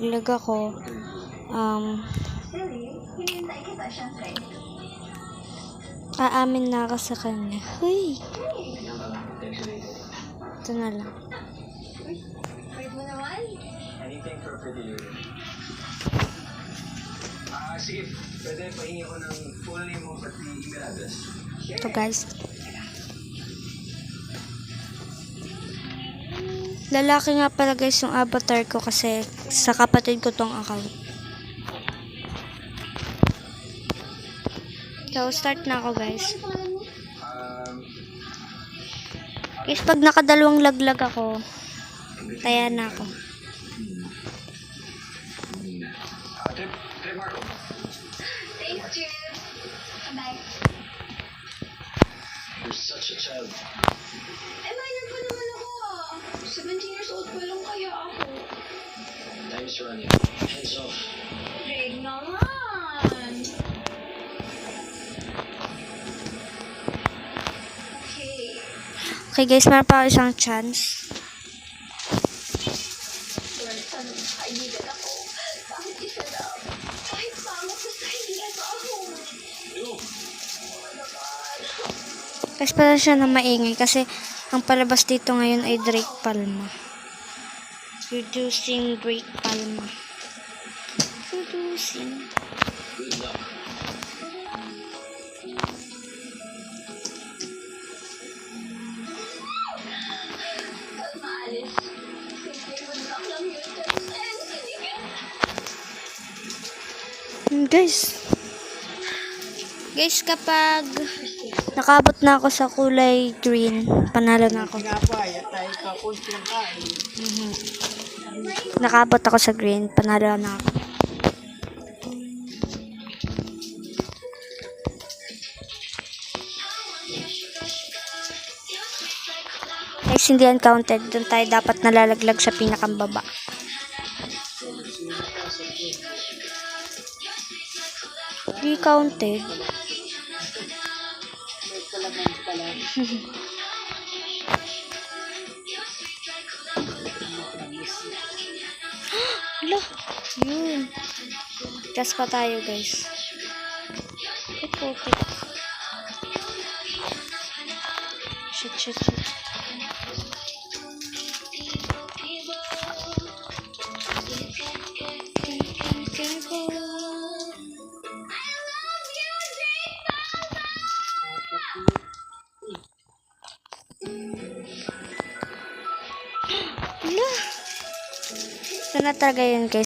Lag ako, aamin na ako sa kanya. Huy! Ito na lang. Sige, pwede pahingi ko ng full name mo pati email address. Ito guys. Lalaki nga pala guys yung avatar ko kasi sa kapatid ko tong account. So, start na ako guys. Guys, pag nakadalawang laglag ako, taya na ako. Marco. Thanks, Jude. Bye. You're such a child. Minor pa naman ako 17 years old pa lang kaya ako. Time's running. Hands off. Greg naman. Okay. Okay guys, meron pa ako isang chance. Kaibigan ako. Bakit isa lang? Kahit pangit basta hindi ako ako. Guys, pala siya na maingay kasi ang palabas dito ngayon ay Drake Palma. Reducing Drake Palma. Reducing. Good luck. Pag maalis, simple good luck lang yun. Guys, kapag nakabot na ako sa kulay green, panalo na ako. Nakabot ako sa green, panalo na ako. Guys, hindi uncounted. Doon tayo dapat nalalaglag sa pinakambaba. Hindi counted. Hala, yun. Gas pa tayo guys. Putik. Shit. Hala. Ito na talaga yun guys.